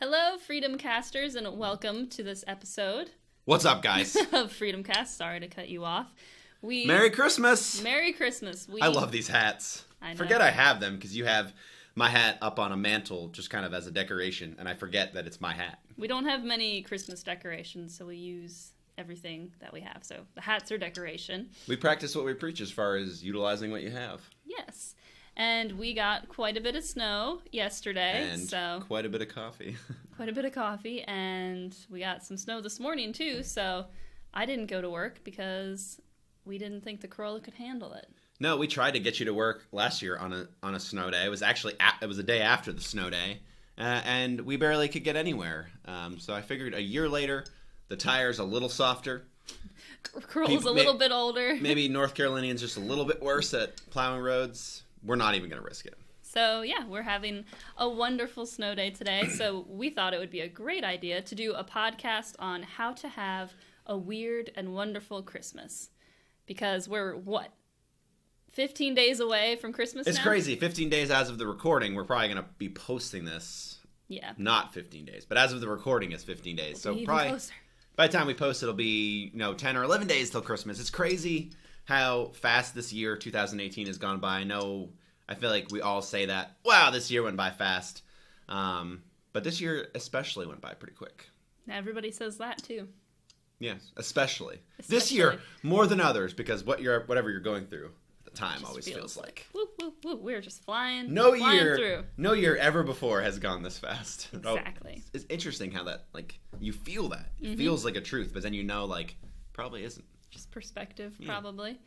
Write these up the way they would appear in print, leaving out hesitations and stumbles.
Hello, Freedom Casters, and welcome to this episode. What's up, guys? Of Freedom Cast. Sorry to cut you off. Merry Christmas! Merry Christmas. I love these hats. I know. Forget I have them because you have my hat up on a mantle just kind of as a decoration, and I forget that it's my hat. We don't have many Christmas decorations, so we use everything that we have. So the hats are decoration. We practice what we preach as far as utilizing what you have. Yes. And we got quite a bit of snow yesterday. And so quite a bit of coffee. Quite a bit of coffee, and we got some snow this morning too, so I didn't go to work because we didn't think the Corolla could handle it. No, we tried to get you to work last year on a snow day. It was actually it was a day after the snow day, and we barely could get anywhere. So I figured a year later, the tire's a little softer. Corolla's a little bit older. Maybe North Carolinians just a little bit worse at plowing roads. We're not even going to risk it. So yeah, we're having a wonderful snow day today, so we thought it would be a great idea to do a podcast on how to have a weird and wonderful Christmas. Because we're, 15 days away from Christmas now? It's crazy. 15 days as of the recording. We're probably going to be posting this. Yeah. Not 15 days, but as of the recording, it's 15 days. So probably closer. By the time we post, it'll be 10 or 11 days till Christmas. It's crazy how fast this year, 2018, has gone by. I feel like we all say that, wow, this year went by fast. But this year especially went by pretty quick. Everybody says that too. Yes, especially. This year, more than others, because whatever you're going through at the time always feels like. Woo, woo, woo. We're just flying through. No year ever before has gone this fast. Exactly. It's interesting how that, you feel that. It feels like a truth, but then probably isn't. Just perspective, probably.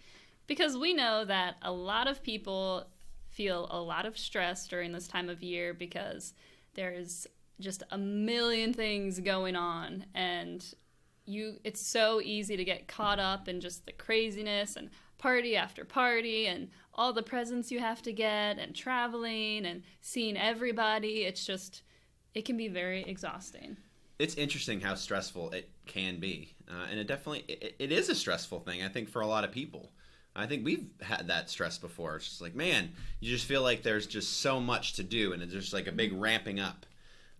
Because we know that a lot of people feel a lot of stress during this time of year because there's just a million things going on, and it's so easy to get caught up in just the craziness and party after party and all the presents you have to get and traveling and seeing everybody. It can be very exhausting. It's interesting how stressful it can be, and it is a stressful thing, I think, for a lot of people. I think we've had that stress before. It's just like, man, you just feel like there's just so much to do, and it's just like a big ramping up.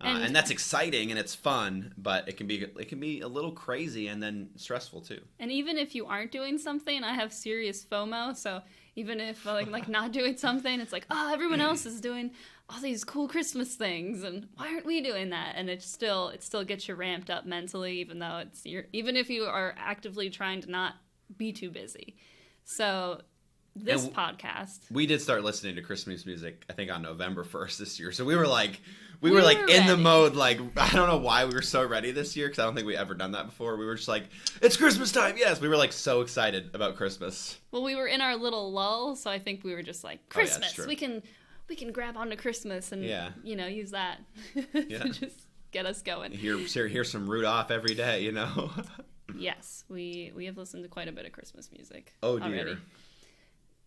And that's exciting and it's fun, but it can be a little crazy and then stressful too. And even if you aren't doing something, I have serious FOMO. So even if like not doing something, it's like, oh, everyone else is doing all these cool Christmas things, and why aren't we doing that? And it still gets you ramped up mentally, even if you are actively trying to not be too busy. So this podcast, we did start listening to Christmas music, I think, on November 1st this year. So we were in the mode, I don't know why we were so ready this year, because I don't think we ever done that before. We were just like, it's Christmas time, yes. We were so excited about Christmas. Well, we were in our little lull, so I think we were just like, Christmas, we can grab onto Christmas and use that to just get us going. Hear some Rudolph every day, Yes, we have listened to quite a bit of Christmas music. Oh dear. Already.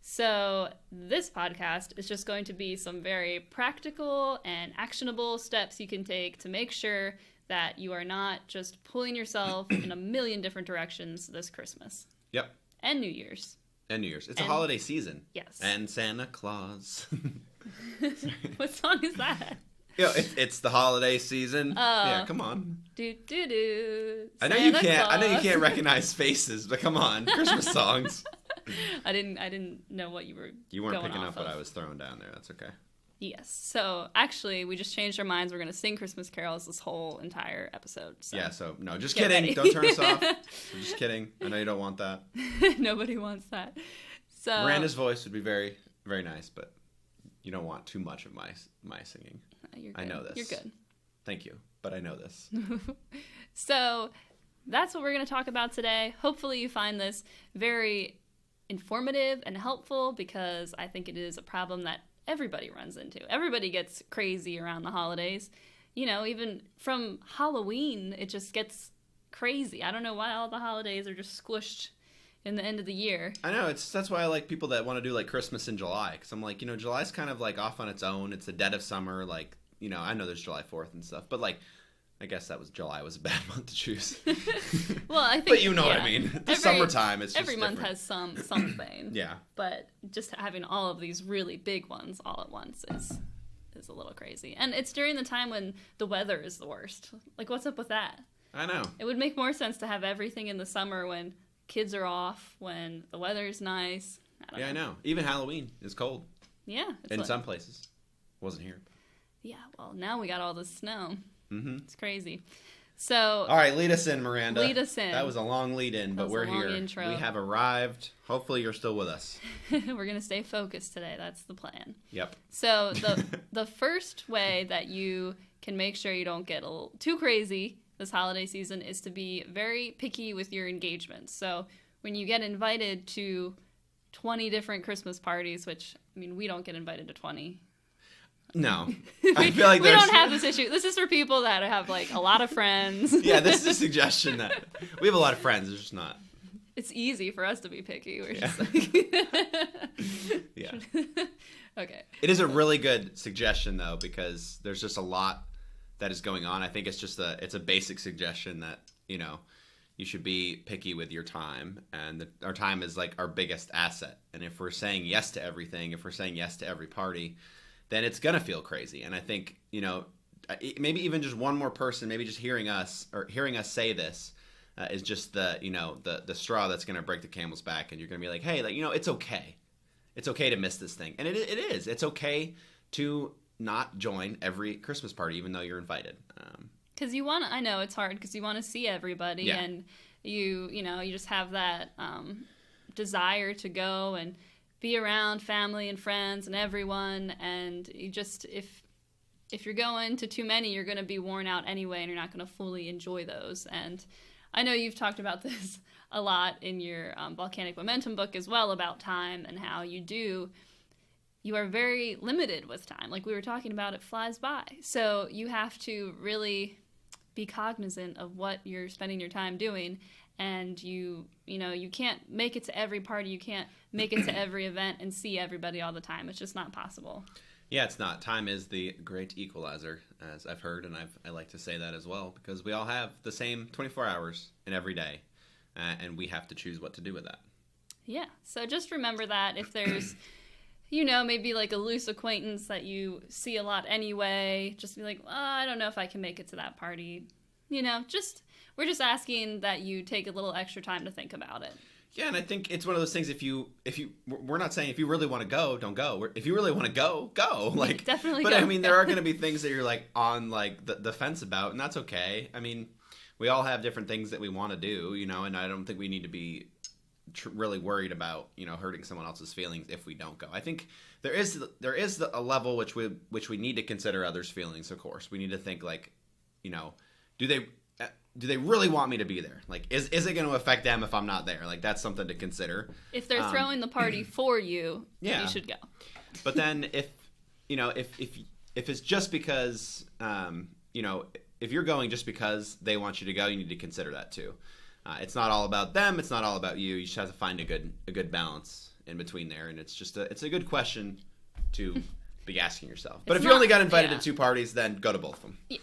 So this podcast is just going to be some very practical and actionable steps you can take to make sure that you are not just pulling yourself in a million different directions this Christmas. Yep. And New Year's. It's a holiday season. Yes. And Santa Claus. What song is that? It's the holiday season. Yeah, come on. Do do do. I know you can't recognize faces, but come on, Christmas songs. I didn't know what you were. You weren't picking up of. what I was throwing down there. That's okay. Yes. So actually, we just changed our minds. We're going to sing Christmas carols this whole entire episode. So. Yeah. So no, just kidding. Ready. Don't turn us off. I'm just kidding. I know you don't want that. Nobody wants that. So Miranda's voice would be very, very nice, but you don't want too much of my singing. You're good. I know this. You're good. Thank you, but I know this. So that's what we're going to talk about today. Hopefully you find this very informative and helpful, because I think it is a problem that everybody runs into. Everybody gets crazy around the holidays. Even from Halloween, it just gets crazy. I don't know why all the holidays are just squished in the end of the year. I know. That's why I like people that want to do Christmas in July, because I'm like, July's kind of off on its own. It's the dead of summer. I know there's July 4th and stuff, but I guess July was a bad month to choose. Well, I think, but you know what I mean. The summertime, it's just every month has something. Yeah. But just having all of these really big ones all at once is is a little crazy. And it's during the time when the weather is the worst. Like, what's up with that? I know. It would make more sense to have everything in the summer when kids are off, when the weather's nice. I know. Even Halloween is cold. Yeah. In some places. Wasn't here. Yeah, well, now we got all the snow. Mm-hmm. It's crazy. So, all right, lead us in, Miranda. Lead us in. That was a long lead in, but we're here. Intro. We have arrived. Hopefully you're still with us. We're going to stay focused today. That's the plan. Yep. So the first way that you can make sure you don't get a little too crazy this holiday season is to be very picky with your engagements. So when you get invited to 20 different Christmas parties, which, I mean, we don't get invited to 20. No. I feel like we don't have this issue. This is for people that have, like, a lot of friends. Yeah, this is a suggestion that we have a lot of friends. It's just not. It's easy for us to be picky. We're just like... Yeah. Okay. It is a really good suggestion, though, because there's just a lot that is going on. I think it's just it's a basic suggestion that, you know, you should be picky with your time. And our time is, like, our biggest asset. And if we're saying yes to everything, if we're saying yes to every party, then it's going to feel crazy. And I think, you know, maybe even just one more person, maybe just hearing us say this is just the straw that's going to break the camel's back. And you're going to be like, hey, like, you know, it's okay. It's okay to miss this thing. And it is. It's okay to not join every Christmas party, even though you're invited. Because I know it's hard because you want to see everybody and you just have that desire to go and be around family and friends and everyone, and you just if you're going to too many, you're going to be worn out anyway, and you're not going to fully enjoy those. And I know you've talked about this a lot in your Volcanic Momentum book as well, about time and how you are very limited with time. Like we were talking about, it flies by. So you have to really be cognizant of what you're spending your time doing. And you can't make it to every party. You can't make it to every event and see everybody all the time. It's just not possible. Yeah, it's not. Time is the great equalizer, as I've heard, and I like to say that as well, because we all have the same 24 hours in every day, and we have to choose what to do with that. Yeah, so just remember that if there's, maybe like a loose acquaintance that you see a lot anyway, just be like, I don't know if I can make it to that party. We're just asking that you take a little extra time to think about it. Yeah, and I think it's one of those things. We're not saying if you really want to go, don't go. If you really want to go, go. Like definitely. But go. I mean, there are going to be things that you're like on like the fence about, and that's okay. I mean, we all have different things that we want to do, and I don't think we need to be really worried about hurting someone else's feelings if we don't go. I think there is a level which we need to consider others' feelings. Of course, we need to think like, do they really want me to be there? Like, is it going to affect them if I'm not there? Like, that's something to consider. If they're throwing the party for you, you should go. But then if it's just because, if you're going just because they want you to go, you need to consider that too. It's not all about them. It's not all about you. You just have to find a good balance in between there. And it's a good question to be asking yourself. But if you only got invited to 2 parties, then go to both of them. Yeah.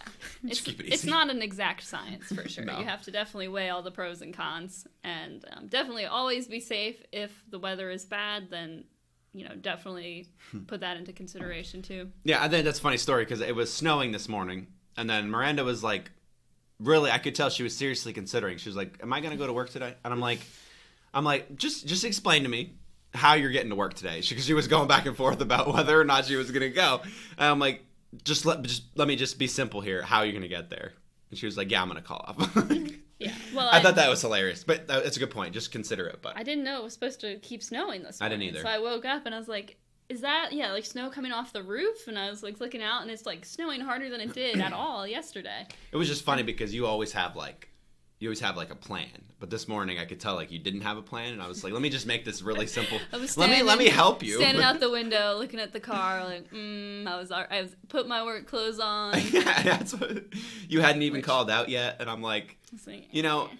Just keep it easy. It's not an exact science, for sure. No. You have to definitely weigh all the pros and cons. And definitely always be safe. If the weather is bad, then, definitely put that into consideration, too. Yeah, I think that's a funny story, because it was snowing this morning. And then Miranda was like, really, I could tell she was seriously considering. She was like, am I going to go to work today? And I'm like, just explain to me how you're getting to work today, because she was going back and forth about whether or not she was going to go. And I'm like, just let me just be simple here. How are you going to get there? And she was like, yeah, I'm going to call off. Yeah, well, I thought that was hilarious, but it's a good point. Just consider it. But I didn't know it was supposed to keep snowing this morning. I didn't either. So I woke up and I was like, is that like snow coming off the roof? And I was like looking out, and it's like snowing harder than it did at all yesterday. It was just funny because you always have like a plan, but this morning I could tell like you didn't have a plan, and I was like, let me just make this really simple. Let me help you. Standing out the window, looking at the car, like I was put my work clothes on. Yeah, that's what you hadn't even called out yet, and I'm like,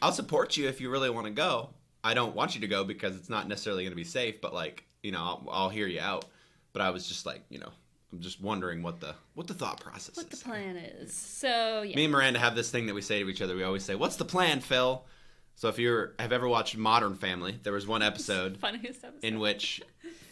I'll support you if you really want to go. I don't want you to go because it's not necessarily going to be safe, but like I'll hear you out. But I was just like, I'm just wondering what the thought process is. What the plan is. So, yeah. Me and Miranda have this thing that we say to each other. We always say, what's the plan, Phil? So if you have ever watched Modern Family, there was one episode in which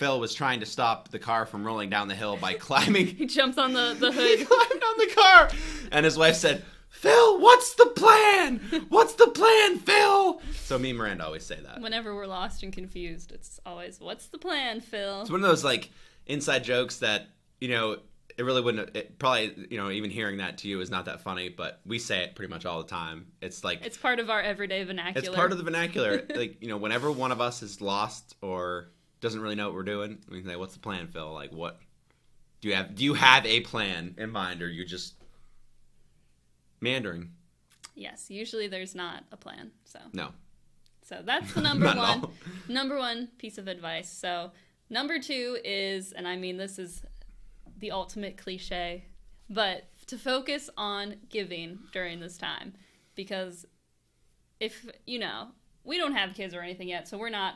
Phil was trying to stop the car from rolling down the hill by climbing. He jumps on the hood. He climbed on the car. And his wife said, Phil, what's the plan? What's the plan, Phil? So me and Miranda always say that. Whenever we're lost and confused, it's always, what's the plan, Phil? It's one of those, like, inside jokes that, you know, it really wouldn't, it probably, you know, even hearing that to you is not that funny, but we say it pretty much all the time. It's like... It's part of our everyday vernacular. It's part of the vernacular. Like, you know, whenever one of us is lost or doesn't really know what we're doing, we can say, what's the plan, Phil? Like, what? Do you have a plan in mind, or are you just meandering? Yes, usually there's not a plan, so... No. So that's the number one piece of advice. So number 2 is, and I mean, this is the ultimate cliche, but to focus on giving during this time, because if, you know, we don't have kids or anything yet, so we're not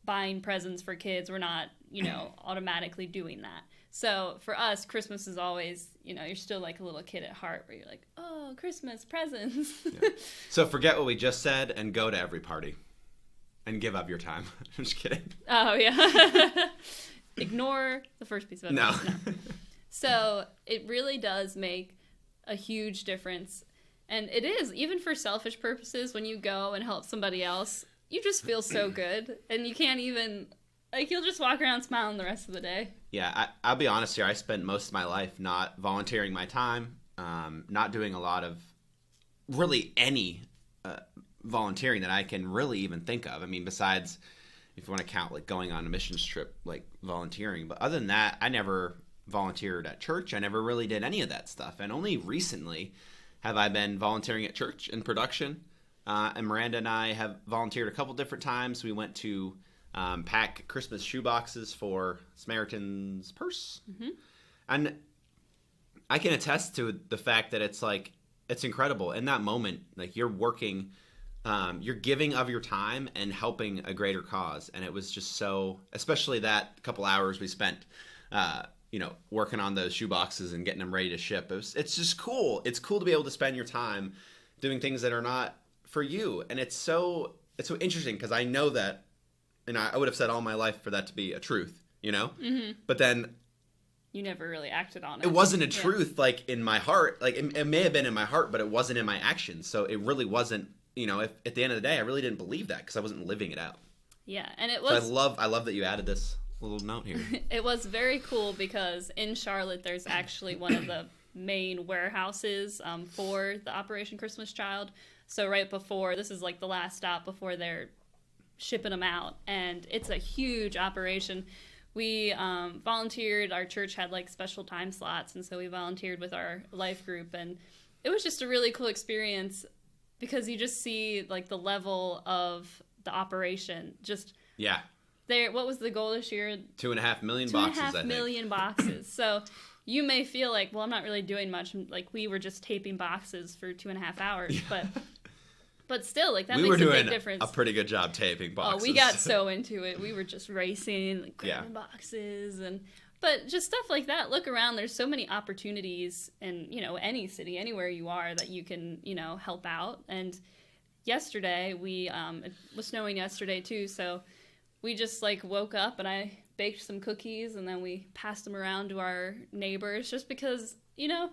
buying presents for kids. We're not, you know, automatically doing that. So for us, Christmas is always, you know, you're still like a little kid at heart where you're like, oh, Christmas, presents. Yeah. So forget what we just said and go to every party and give up your time. I'm just kidding. Oh, yeah. Ignore the first piece of advice. No. So it really does make a huge difference. And it is, even for selfish purposes, when you go and help somebody else, you just feel so good. And you can't even, like, you'll just walk around smiling the rest of the day. Yeah, I'll be honest here. I spent most of my life not volunteering my time, not doing a lot of really any volunteering that I can really even think of. I mean, besides, if you want to count, like, going on a missions trip, like, volunteering. But other than that, I never volunteered at church. I never really did any of that stuff. And only recently have I been volunteering at church in production. And Miranda and I have volunteered a couple different times. We went to pack Christmas shoeboxes for Samaritan's Purse. Mm-hmm. And I can attest to the fact that it's like, it's incredible. In that moment, like, you're working, you're giving of your time and helping a greater cause. And it was just so, especially that couple hours we spent, you know, working on those shoeboxes and getting them ready to ship. It's just cool. It's cool to be able to spend your time doing things that are not for you. And it's so interesting, because I know that, and I would have said all my life for that to be a truth, you know? Mm-hmm. But then you never really acted on it. It wasn't a truth, like, in my heart. Like, it may have been in my heart, but it wasn't in my actions. So it really wasn't, you know, at the end of the day, I really didn't believe that because I wasn't living it out. Yeah, and it was... So I love that you added this little note here. It was very cool because in Charlotte, there's actually one of the main warehouses for the Operation Christmas Child. So right before, this is like the last stop before they're shipping them out. And it's a huge operation. We volunteered. Our church had like special time slots. And so we volunteered with our life group. And it was just a really cool experience because you just see like the level of the operation. Just yeah. There, what was the goal this year? 2.5 million boxes, I think. 2.5 million boxes. So you may feel like, well, I'm not really doing much. Like, we were just taping boxes for 2.5 hours. Yeah. But still, like, that makes a big difference. We were doing a pretty good job taping boxes. Oh, we got so into it. We were just racing, like, grabbing boxes. But just stuff like that. Look around. There's so many opportunities in, you know, any city, anywhere you are, that you can, you know, help out. And yesterday, it was snowing yesterday, too, so... We just, like, woke up and I baked some cookies and then we passed them around to our neighbors just because, you know,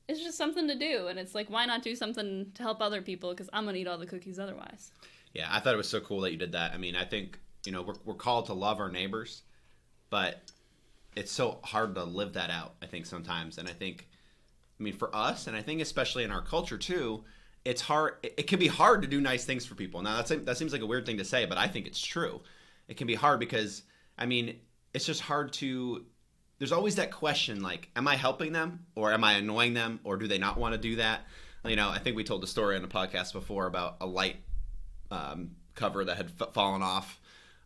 it's just something to do. And it's like, why not do something to help other people? Because I'm going to eat all the cookies otherwise. Yeah, I thought it was so cool that you did that. I mean, I think, you know, we're called to love our neighbors, but it's so hard to live that out, I think, sometimes. And I think, I mean, for us, and I think especially in our culture, too, it's hard. It can be hard to do nice things for people. Now, that seems like a weird thing to say, but I think it's true. It can be hard because, I mean, it's just hard to... There's always that question, like, am I helping them? Or am I annoying them? Or do they not want to do that? You know, I think we told the story on a podcast before about a light cover that had fallen off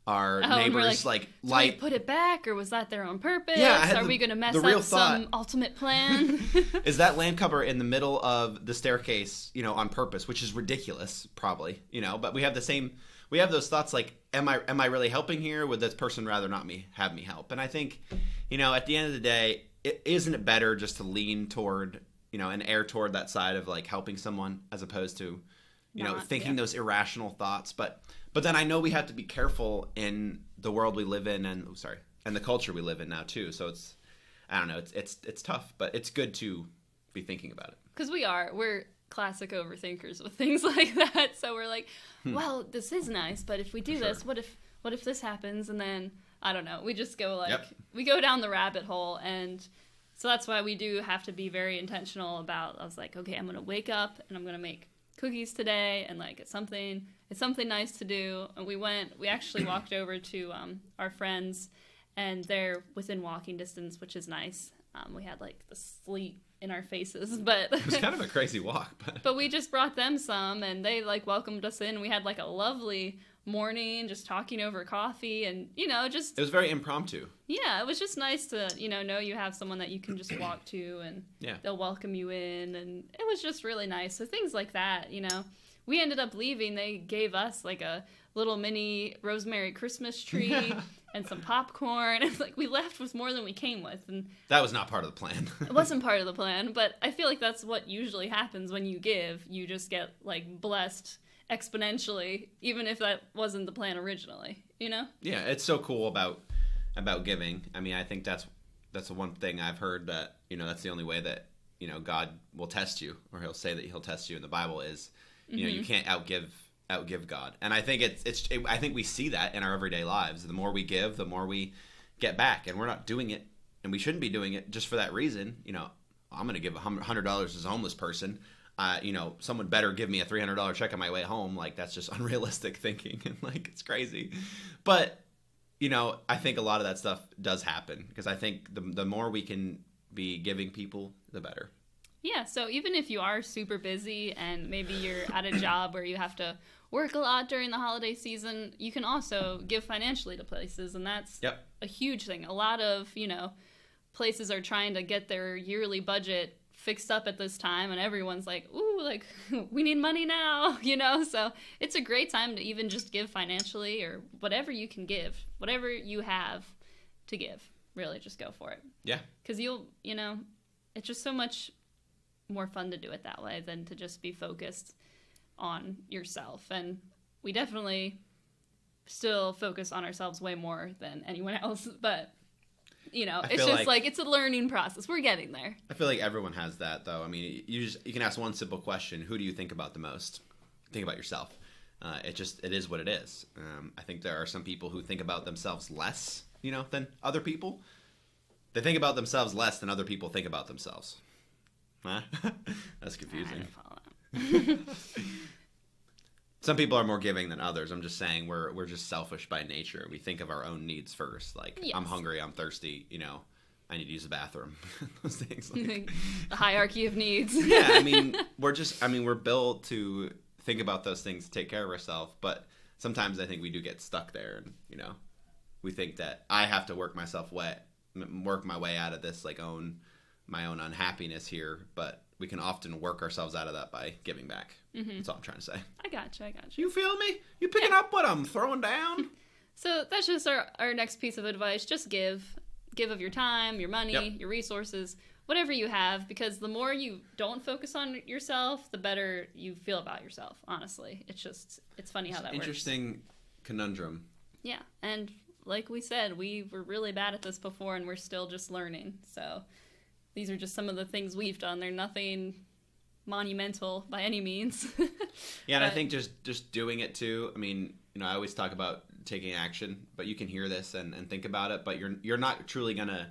our neighbor's, like light. Did we put it back, or was that there on purpose? Yeah, Are we going to mess up some ultimate plan? Is that lamp cover in the middle of the staircase, you know, on purpose, which is ridiculous, probably, you know, but we have those thoughts like, am I really helping here? Would this person rather not have me help? And I think, you know, at the end of the day, isn't it better just to lean toward, you know, and err toward that side of like helping someone as opposed to, you know, thinking those irrational thoughts. But But then I know we have to be careful in the world we live in and the culture we live in now too. So I don't know, it's tough, but it's good to be thinking about it. Because we're classic overthinkers with things like that. So we're like, well, this is nice, but if we do this, what if this happens? And then I don't know, we just go we go down the rabbit hole. And so that's why we do have to be very intentional about, I was like, okay, I'm going to wake up and I'm going to make cookies today, and like it's something nice to do. And we actually walked over to our friends, and they're within walking distance, which is nice. We had like the sleet in our faces, but it was kind of a crazy walk. But we just brought them some, and they like welcomed us in. We had like a lovely morning, just talking over coffee, and just it was very impromptu. Yeah, it was just nice to know you have someone that you can just walk to, and they'll welcome you in, and it was just really nice. So things like that, we ended up leaving. They gave us like a little mini rosemary Christmas tree and some popcorn. It's like we left with more than we came with, and that was not part of the plan. It wasn't part of the plan, but I feel like that's what usually happens when you give. You just get like blessed exponentially, even if that wasn't the plan originally. Yeah, it's so cool about giving. I mean, I think that's the one thing I've heard that that's the only way that God will test you, or He'll say that He'll test you in the Bible is you can't outgive God. And I think I think we see that in our everyday lives. The more we give, the more we get back, and we're not doing it, and we shouldn't be doing it just for that reason. I'm going to give $100 as a homeless person. Someone better give me a $300 check on my way home. Like, that's just unrealistic thinking, and like it's crazy. But I think a lot of that stuff does happen, because I think the more we can be giving people, the better. Yeah, so even if you are super busy and maybe you're at a job where you have to work a lot during the holiday season, you can also give financially to places, and that's a huge thing. A lot of, places are trying to get their yearly budget fixed up at this time, and everyone's like, ooh, like, we need money now, So it's a great time to even just give financially, or whatever you can give, whatever you have to give, really just go for it. Yeah. Because it's just so much more fun to do it that way than to just be focused on yourself. And we definitely still focus on ourselves way more than anyone else, but it's just like it's a learning process. We're getting there. I feel like everyone has that, though. I mean, you can ask one simple question: who do you think about the most? Think about yourself. It is what it is. I think there are some people who think about themselves less, than other people. They think about themselves less than other people think about themselves. Huh? That's confusing. I didn't follow that. Some people are more giving than others. I'm just saying we're just selfish by nature. We think of our own needs first. Like, yes. I'm hungry, I'm thirsty, I need to use the bathroom. Those things. Like, the hierarchy of needs. Yeah, I mean, we're built to think about those things, to take care of ourselves. But sometimes I think we do get stuck there, and we think that I have to work my way out of this, like my own unhappiness here, but we can often work ourselves out of that by giving back. Mm-hmm. That's all I'm trying to say. I got you. You feel me? You picking up what I'm throwing down? So that's just our next piece of advice. Just give of your time, your money, your resources, whatever you have, because the more you don't focus on yourself, the better you feel about yourself, honestly. It's funny how that works. Interesting conundrum. Yeah, and like we said, we were really bad at this before, and we're still just learning, so these are just some of the things we've done. They're nothing monumental by any means. Yeah, and I think just doing it too. I mean, I always talk about taking action, but you can hear this and think about it, but you're not truly gonna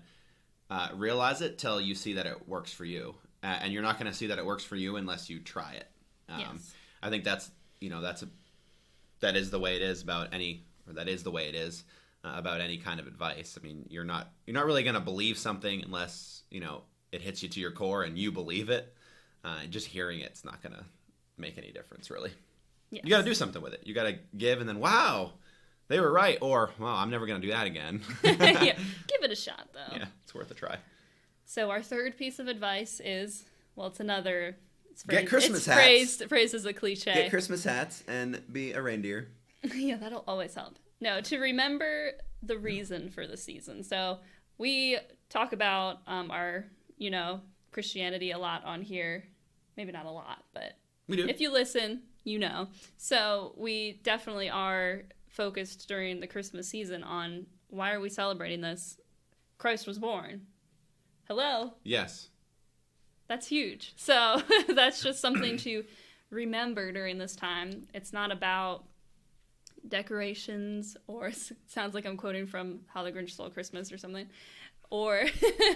realize it till you see that it works for you, and you're not gonna see that it works for you unless you try it. Yes. I think that is the way it is about any kind of advice. I mean, you're not really gonna believe something unless it hits you to your core and you believe it. Just hearing it's not going to make any difference, really. Yes. You got to do something with it. You got to give, and then, wow, they were right. Or, well, I'm never going to do that again. Yeah, give it a shot, though. Yeah, it's worth a try. So our third piece of advice is, well, it's another... Get Christmas hats. Praised as a cliche. Get Christmas hats and be a reindeer. Yeah, that'll always help. No, to remember the reason for the season. So we talk about our... Christianity a lot on here. Maybe not a lot, but we do. If you listen, you know. So we definitely are focused during the Christmas season on why are we celebrating this? Christ was born. Hello? Yes. That's huge. So that's just something to remember during this time. It's not about decorations, or sounds like I'm quoting from How the Grinch Stole Christmas or something. Or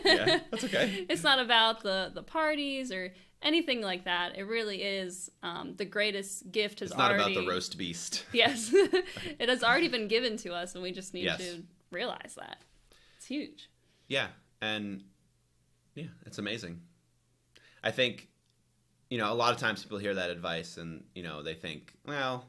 yeah, that's okay. It's not about the parties or anything like that. It really is the greatest gift has already... It's not about the roast beast. Yes. It has already been given to us, and we just need to realize that. It's huge. Yeah, and yeah, it's amazing. I think, a lot of times people hear that advice and, they think, well,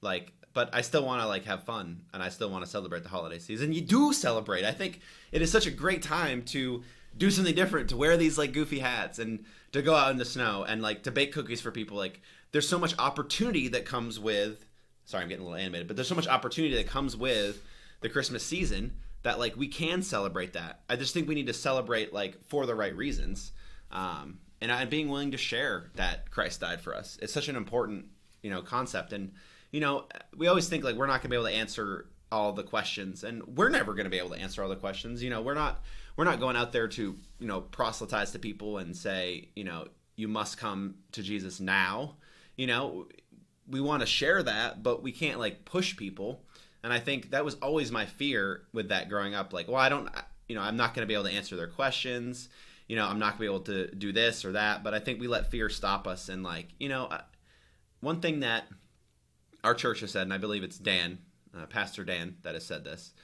but I still want to have fun, and I still want to celebrate the holiday season. You do celebrate. I think it is such a great time to do something different, to wear these goofy hats and to go out in the snow and to bake cookies for people. There's so much opportunity that comes with, sorry, I'm getting a little animated, but there's so much opportunity that comes with the Christmas season that we can celebrate that. I just think we need to celebrate for the right reasons. And being willing to share that Christ died for us. It's such an important, concept. And, we always think we're not going to be able to answer all the questions, and we're never going to be able to answer all the questions. We're not going out there to, proselytize to people and say, you must come to Jesus now. We want to share that, but we can't push people. And I think that was always my fear with that growing up. Well, I'm not going to be able to answer their questions. I'm not going to be able to do this or that. But I think we let fear stop us. And one thing that our church has said, and I believe it's Dan, Pastor Dan, that has said this,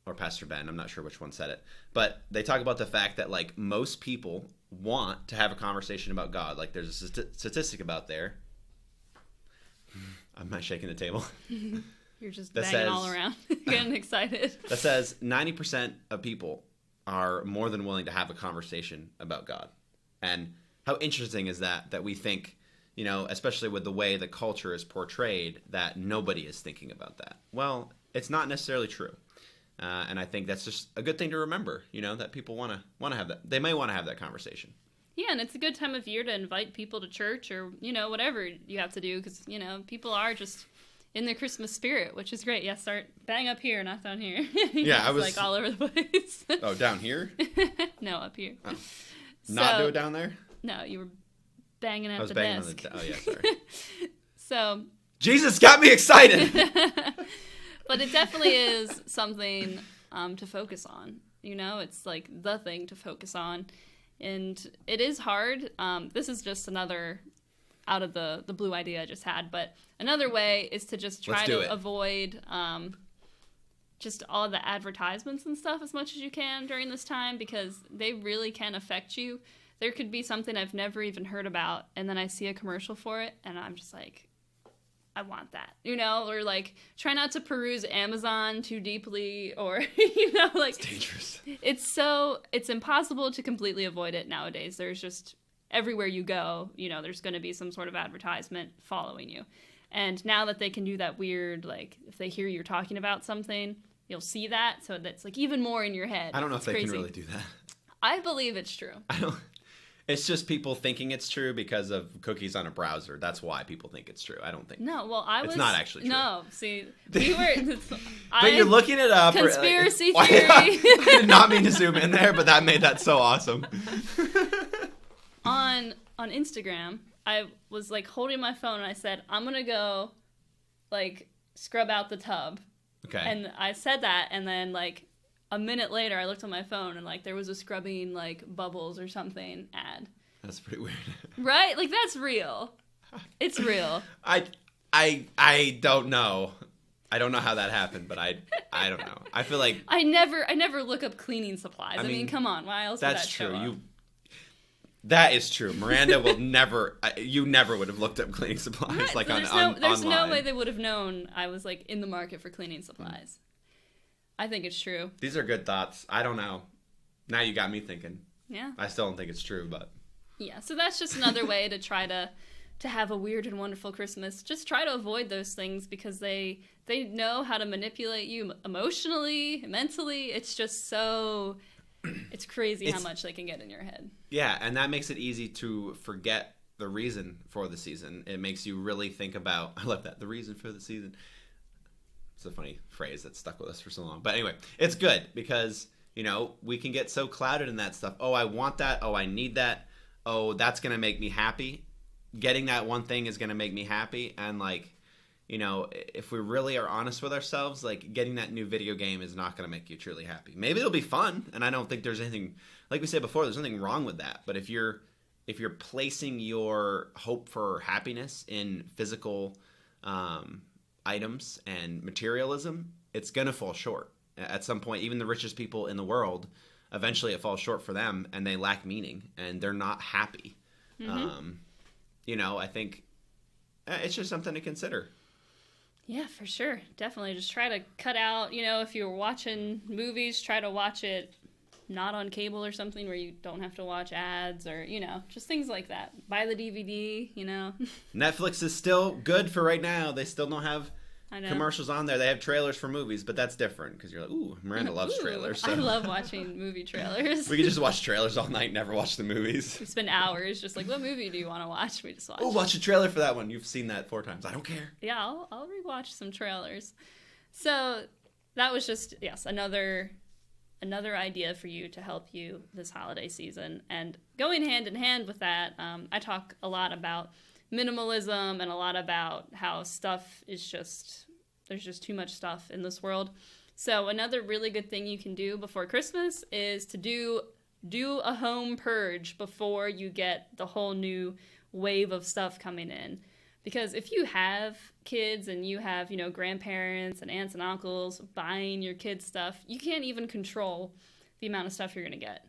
or Pastor Ben, I'm not sure which one said it. But they talk about the fact that most people want to have a conversation about God. There's a statistic about there. I'm not shaking the table. You're just banging all around, getting excited. That says 90% of people are more than willing to have a conversation about God. And how interesting is that we think, especially with the way the culture is portrayed, that nobody is thinking about that. Well, it's not necessarily true. And I think that's just a good thing to remember, that people want to have that. They may want to have that conversation. Yeah, and it's a good time of year to invite people to church or, whatever you have to do because, people are just in the Christmas spirit, which is great. Yeah, start bang up here, not down here. Yeah, I was all over the place. Oh, down here? No, up here. Oh. Not do it down there? No, you were banging at I was the banging desk. Oh, yeah, sorry. So Jesus got me excited. But it definitely is something to focus on. It's the thing to focus on. And it is hard. This is just another out of the blue idea I just had. But another way is to just try to avoid just all the advertisements and stuff as much as you can during this time because they really can affect you. There could be something I've never even heard about, and then I see a commercial for it, and I'm just I want that, or try not to peruse Amazon too deeply, or, It's dangerous. It's impossible to completely avoid it nowadays. There's just, everywhere you go, there's going to be some sort of advertisement following you. And now that they can do that weird, if they hear you're talking about something, you'll see that, so that's even more in your head. I don't know if they can really do that. I believe it's true. It's just people thinking it's true because of cookies on a browser. That's why people think it's true. I don't think. No, well, it's not actually true. No, see, we were. But you're looking it up. Conspiracy theory. I did not mean to zoom in there, but that made that so awesome. On Instagram, I was holding my phone and I said, "I'm gonna go, scrub out the tub." Okay. And I said that, and then a minute later, I looked on my phone and there was a scrubbing bubbles or something ad. That's pretty weird. Right? That's real. It's real. I don't know. I don't know how that happened, but I don't know. I feel like I never look up cleaning supplies. I mean, come on, why else would that show true. up? That is true. Miranda will never. You never would have looked up cleaning supplies right, so online. There's no way they would have known I was in the market for cleaning supplies. I think it's true. These are good thoughts. I don't know. Now you got me thinking. Yeah. I still don't think it's true, but. Yeah, so that's just another way to try to have a weird and wonderful Christmas. Just try to avoid those things because they know how to manipulate you emotionally, mentally. It's just it's crazy how much they can get in your head. Yeah, and that makes it easy to forget the reason for the season. It makes you really think about, I love that, the reason for the season. It's a funny phrase that stuck with us for so long. But anyway, it's good because, you know, we can get so clouded in that stuff. Oh, I want that. Oh, I need that. Oh, that's going to make me happy. Getting that one thing is going to make me happy. And, like, you know, if we really are honest with ourselves, like, getting that new video game is not going to make you truly happy. Maybe it'll be fun, and I don't think there's anything, like we said before, there's nothing wrong with that. But if you're placing your hope for happiness in physical items and materialism, it's going to fall short. At some point, even the richest people in the world, eventually it falls short for them, and they lack meaning, and they're not happy. Mm-hmm. You know, I think it's just something to consider. Yeah, for sure. Definitely. Just try to cut out, you know, if you're watching movies, try to watch it not on cable or something where you don't have to watch ads or, you know, just things like that. Buy the DVD, you know. Netflix is still good for right now. They still don't have commercials on there. They have trailers for movies, but that's different because you're like, ooh, Miranda loves trailers. So. I love watching movie trailers. We could just watch trailers all night, never watch the movies. We spend hours just like, what movie do you want to watch? We just watch. Oh, watch a trailer for that one. You've seen that 4 times. I don't care. Yeah, I'll rewatch some trailers. So that was just, yes, another idea for you to help you this holiday season. And going hand in hand with that, I talk a lot about minimalism and a lot about how stuff is just, there's just too much stuff in this world. So another really good thing you can do before Christmas is to do a home purge before you get the whole new wave of stuff coming in. Because if you have kids and you have, you know, grandparents and aunts and uncles buying your kids stuff, you can't even control the amount of stuff you're going to get.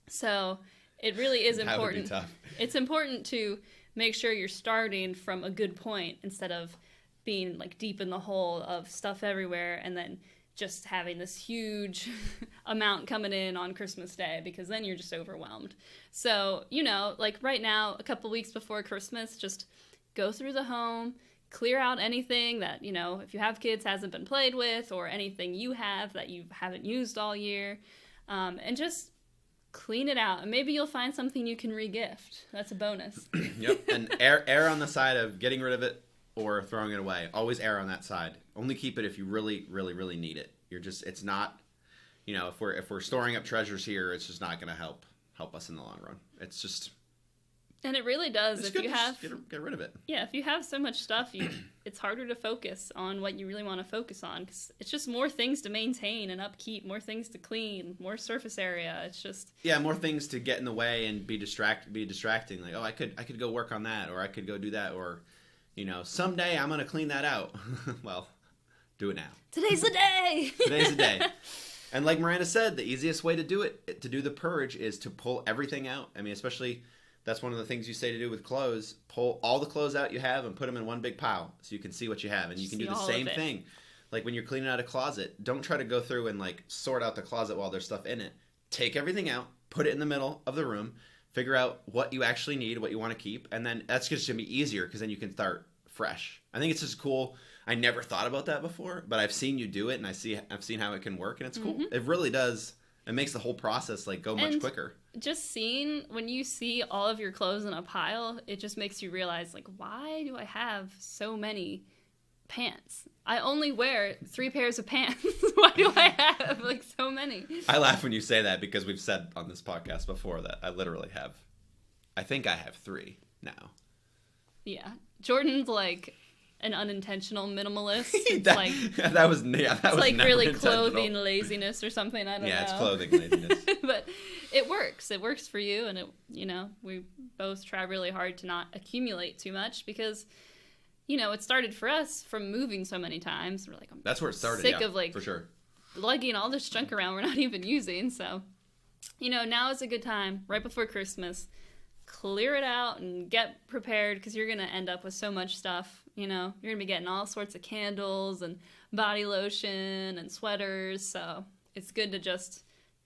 So it really is important. That would be tough. It's important to make sure you're starting from a good point instead of being like deep in the hole of stuff everywhere and then just having this huge amount coming in on Christmas Day, because then you're just overwhelmed. So, you know, like right now, a couple weeks before Christmas, just go through the home, clear out anything that, you know, if you have kids, hasn't been played with, or anything you have that you haven't used all year, and just clean it out. And maybe you'll find something you can re-gift. That's a bonus. Yep. And err on the side of getting rid of it or throwing it away. Always err on that side. Only keep it if you really, really, really need it. It's not, you know, if we're storing up treasures here, it's just not going to help us in the long run. It's just... And it really does. If you have, get rid of it. Yeah, if you have so much stuff, it's harder to focus on what you really want to focus on, because it's just more things to maintain and upkeep, more things to clean, more surface area. It's just more things to get in the way and be distracting. Like, oh, I could go work on that, or I could go do that, or, you know, someday I'm gonna clean that out. Well, do it now. Today's the day. Today's the day. And like Miranda said, the easiest way to do the purge, is to pull everything out. I mean, especially. That's one of the things you say to do with clothes. Pull all the clothes out you have and put them in one big pile so you can see what you have. And you can do the same thing. Like when you're cleaning out a closet, don't try to go through and like sort out the closet while there's stuff in it. Take everything out, put it in the middle of the room, figure out what you actually need, what you want to keep, and then that's just going to be easier because then you can start fresh. I think it's just cool. I never thought about that before, but I've seen you do it, and I've seen how it can work, and it's cool. It really does. It makes the whole process like go much quicker. Just when you see all of your clothes in a pile, it just makes you realize, like, why do I have so many pants? I only wear 3 pairs of pants. Why do I have like so many? I laugh when you say that because we've said on this podcast before that I think I have 3 now. Yeah. Jordan's like an unintentional minimalist. That was like really clothing laziness or something. I don't know. Yeah, it's clothing laziness. But it works. It works for you, and we both try really hard to not accumulate too much because, you know, it started for us from moving so many times. We're like, that's where it started. Sick of for sure lugging all this junk around we're not even using. So, you know, now is a good time right before Christmas. Clear it out and get prepared because you're going to end up with so much stuff. You know, you're going to be getting all sorts of candles and body lotion and sweaters. So it's good to just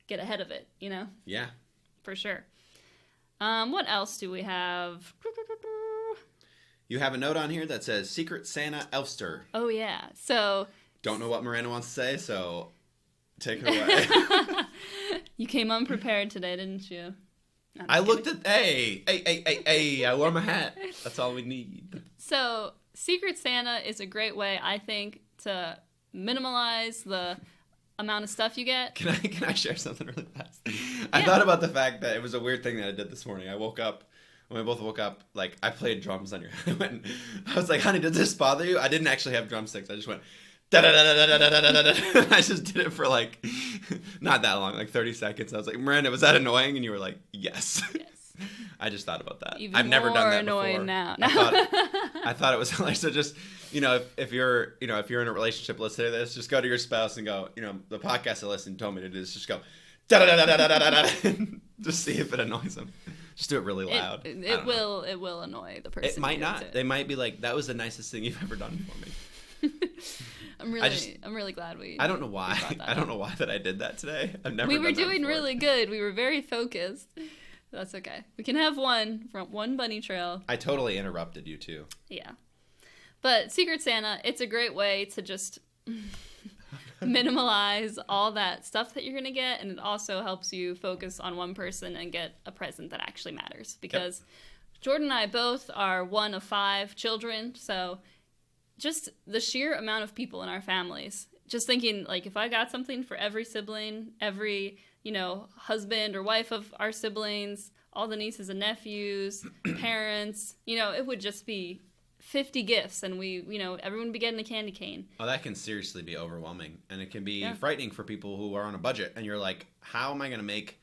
get ahead of it, you know? Yeah. For sure. What else do we have? You have a note on here that says Secret Santa Elfster. Oh, yeah. So... Don't know what Miranda wants to say, so take her away. You came unprepared today, didn't you? I looked at, hey, I wore my hat. That's all we need. So Secret Santa is a great way, I think, to minimize the amount of stuff you get. Can I share something really fast? I thought about the fact that it was a weird thing that I did this morning. When we both woke up, like, I played drums on your head. I was like, honey, did this bother you? I didn't actually have drumsticks. I just went da-da-da-da-da-da-da-da. I just did it for like not that long, like 30 seconds. I was like, Miranda, was that annoying? And you were like, yes. I just thought about that. Even I've never done that annoying before. Now. I thought it was like, so just, if you're in a relationship, let's say this, just go to your spouse and go, the podcast I listened told me to do this, just go da-da-da-da-da-da-da-da. Just see if it annoys them. Just do it really loud. It will annoy the person. It might not. They might be like, that was the nicest thing you've ever done for me. I'm really glad we. I don't know why. I don't know why that I did that today. I've never. We were doing really good. We were very focused. That's okay. We can have one bunny trail. I totally interrupted you too. Yeah, but Secret Santa, it's a great way to just minimize all that stuff that you're gonna get, and it also helps you focus on one person and get a present that actually matters. Because Jordan and I both are one of 5 children, so. Just the sheer amount of people in our families. Just thinking, like, if I got something for every sibling, every, husband or wife of our siblings, all the nieces and nephews, parents, it would just be 50 gifts, and everyone would be getting a candy cane. Oh, that can seriously be overwhelming, and it can be frightening for people who are on a budget, and you're like, how am I going to make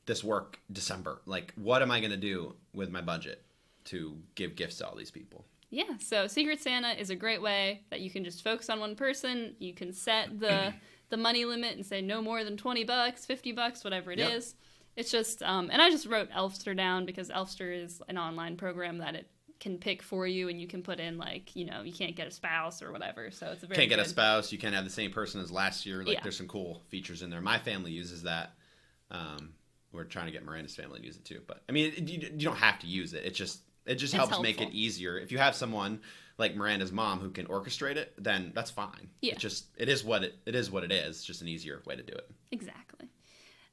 this work December? Like, what am I going to do with my budget to give gifts to all these people? Yeah, so Secret Santa is a great way that you can just focus on one person. You can set the money limit and say no more than $20, $50, whatever it is. It's just, and I just wrote Elfster down because Elfster is an online program that it can pick for you, and you can put in, like, you can't get a spouse or whatever. So it's a very can't get a spouse. You can't have the same person as last year. Like, there's some cool features in there. My family uses that. We're trying to get Miranda's family to use it too. But I mean, you don't have to use it. It just helps helpful. Make it easier. If you have someone like Miranda's mom who can orchestrate it, then that's fine. Yeah. It is what it is. It's just an easier way to do it. Exactly.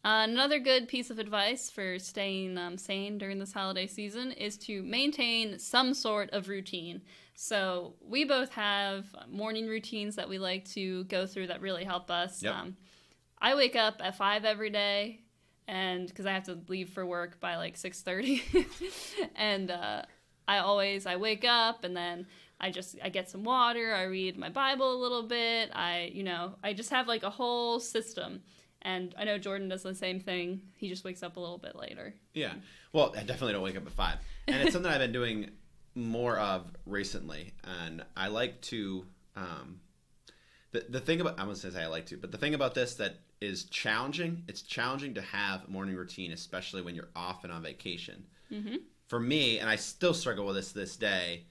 Another good piece of advice for staying sane during this holiday season is to maintain some sort of routine. So we both have morning routines that we like to go through that really help us. Yep. I wake up at 5 every day. And because I have to leave for work by like 6:30, and I wake up and then I get some water. I read my Bible a little bit. I just have like a whole system. And I know Jordan does the same thing. He just wakes up a little bit later. Yeah. Well, I definitely don't wake up at 5, and it's something I've been doing more of recently. And I like to. The thing about, I wouldn't say I like to, but the thing about this that is challenging, it's challenging to have a morning routine, especially when you're off and on vacation. Mm-hmm. For me, and I still struggle with this day,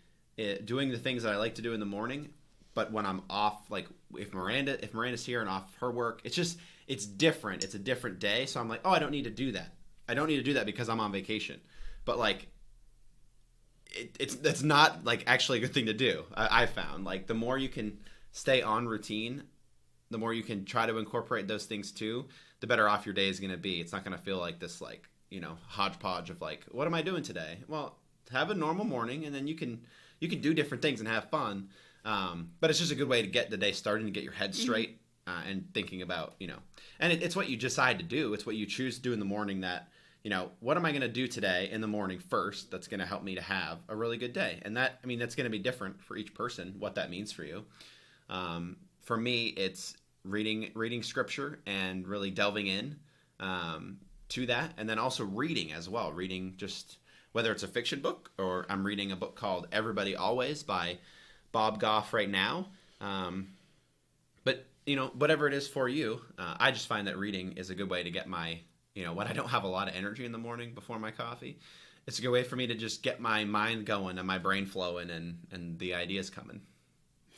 doing the things that I like to do in the morning, but when I'm off, like if Miranda's here and off her work, it's different. It's a different day. So I'm like, oh, I don't need to do that. I don't need to do that because I'm on vacation. But like, it's not like actually a good thing to do. I found like the more you can stay on routine, the more you can try to incorporate those things too, the better off your day is going to be. It's not going to feel like this, like, hodgepodge of like, what am I doing today? Well, have a normal morning, and then you can do different things and have fun. But it's just a good way to get the day started and get your head straight and thinking about, and it's what you decide to do. It's what you choose to do in the morning that, what am I going to do today in the morning first that's going to help me to have a really good day? And that's going to be different for each person, what that means for you. For me, it's reading scripture and really delving in to that, and then also reading as well. Reading just whether it's a fiction book or I'm reading a book called Everybody Always by Bob Goff right now. But whatever it is for you, I just find that reading is a good way to get my when I don't have a lot of energy in the morning before my coffee. It's a good way for me to just get my mind going and my brain flowing and the ideas coming.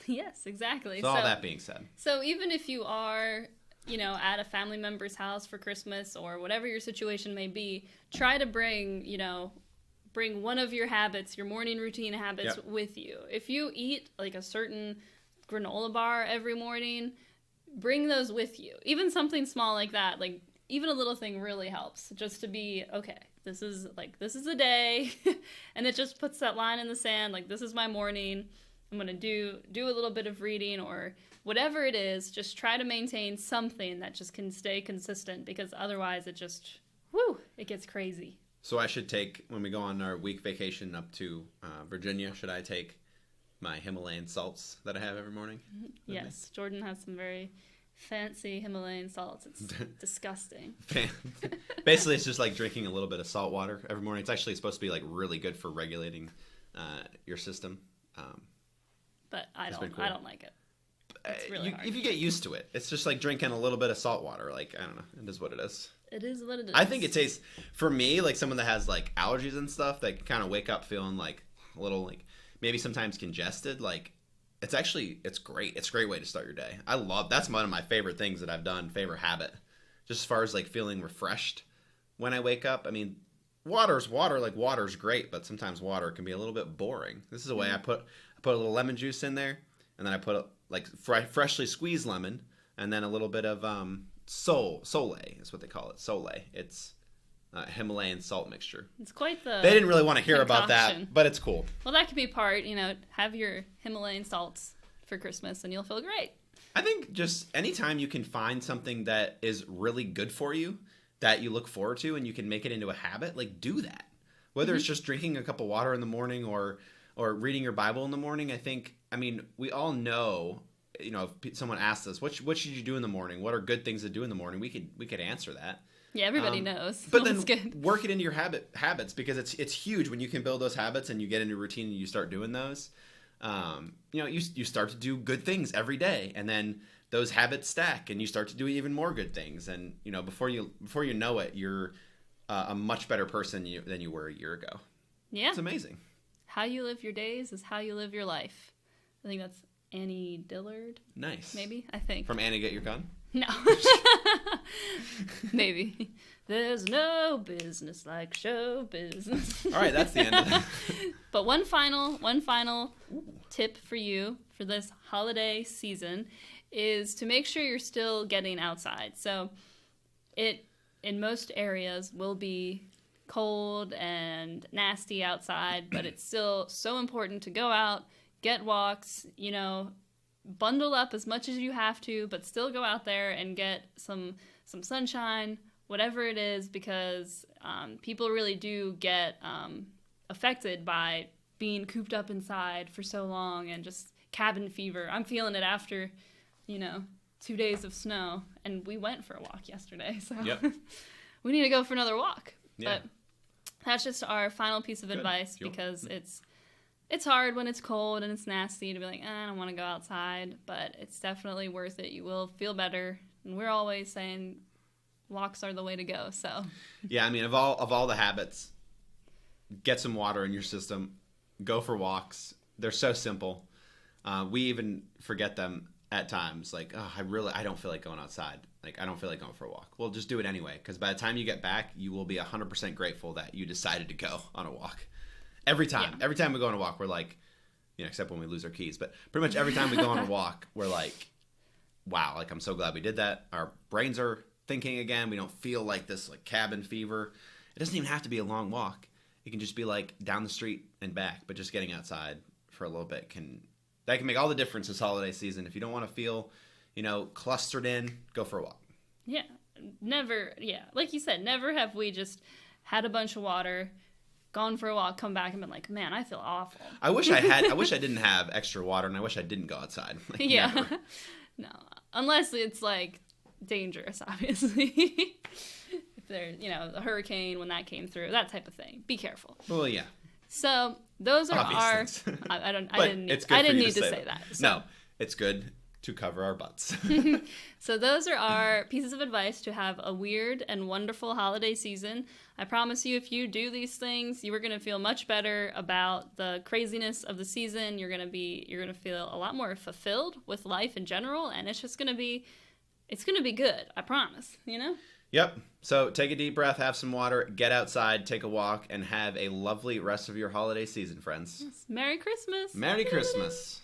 Yes, exactly. So all that being said. So even if you are, at a family member's house for Christmas or whatever your situation may be, try to bring one of your habits, your morning routine habits with you. If you eat like a certain granola bar every morning, bring those with you. Even something small like that, like even a little thing really helps just to be okay. this is the day. And it just puts that line in the sand, like, this is my morning. I'm going to do a little bit of reading or whatever it is. Just try to maintain something that just can stay consistent, because otherwise it just, it gets crazy. So I should take, when we go on our week vacation up to Virginia, should I take my Himalayan salts that I have every morning? Yes, Jordan has some very fancy Himalayan salts. It's disgusting. Basically, it's just like drinking a little bit of salt water every morning. It's actually supposed to be like really good for regulating your system. But I don't like it. It's really hard. If you get used to it, it's just like drinking a little bit of salt water. Like, I don't know. It is what it is. It is what it is. I think it tastes, for me, like someone that has like allergies and stuff, that can kind of wake up feeling like a little like maybe sometimes congested. Like, it's great. It's a great way to start your day. That's one of my favorite things that I've done, favorite habit. Just as far as like feeling refreshed when I wake up. I mean, water's water. Like, water's great, but sometimes water can be a little bit boring. This is a way I put a little lemon juice in there, and then I put like freshly squeezed lemon, and then a little bit of Sole is what they call it. Sole. It's Himalayan salt mixture. It's quite the They didn't really want to hear concoction. about that, but it's cool. Well, that could be part, have your Himalayan salts for Christmas and you'll feel great. I think just anytime you can find something that is really good for you, that you look forward to, and you can make it into a habit, like, do that. Whether it's just drinking a cup of water in the morning or reading your Bible in the morning, we all know, if someone asked us, what should you do in the morning? What are good things to do in the morning? We could answer that. Yeah, everybody knows. But then work it into your habits, because it's huge when you can build those habits and you get into a routine and you start doing those. You start to do good things every day, and then those habits stack, and you start to do even more good things. And before you know it, you're a much better person than you were a year ago. Yeah, it's amazing. How you live your days is how you live your life. I think that's Annie Dillard. Nice. Maybe, I think. From Annie, Get Your Gun? No. Maybe. There's no business like show business. All right, that's the end of that. But one final tip for you for this holiday season is to make sure you're still getting outside. So it, in most areas, will be cold and nasty outside, but it's still so important to go out, get walks, bundle up as much as you have to, but still go out there and get some sunshine, whatever it is, because people really do get affected by being cooped up inside for so long, and just cabin fever. I'm feeling it after, 2 days of snow, and we went for a walk yesterday, so yep. We need to go for another walk. Yeah. But that's just our final piece of advice, because it's hard when it's cold and it's nasty to be like, I don't want to go outside, but it's definitely worth it. You will feel better, and we're always saying walks are the way to go. So yeah, of all the habits, get some water in your system, go for walks. They're so simple. We even forget them at times. Like, I don't feel like going outside. Like, I don't feel like going for a walk. Well, just do it anyway, because by the time you get back, you will be 100% grateful that you decided to go on a walk. Every time we go on a walk, we're like, except when we lose our keys, but pretty much every time we go on a walk, we're like, wow, like, I'm so glad we did that. Our brains are thinking again. We don't feel like this like cabin fever. It doesn't even have to be a long walk. It can just be like down the street and back, but just getting outside for a little bit can make all the difference this holiday season. If you don't want to feel, clustered in, go for a walk. Yeah. Like you said, never have we just had a bunch of water, gone for a walk, come back and been like, man, I feel awful. I wish I didn't have extra water, and I wish I didn't go outside. Like, yeah. Never. No. Unless it's like dangerous, obviously. If there's, a hurricane when that came through, that type of thing. Be careful. Well, yeah. So those are our I didn't need to say that. So. No, it's good to cover our butts. So those are our pieces of advice to have a weird and wonderful holiday season. I promise you, if you do these things, you are going to feel much better about the craziness of the season. You're going to feel a lot more fulfilled with life in general, and it's going to be good. I promise, Yep. So take a deep breath, have some water, get outside, take a walk, and have a lovely rest of your holiday season, friends. Yes. Merry Christmas. Merry Christmas.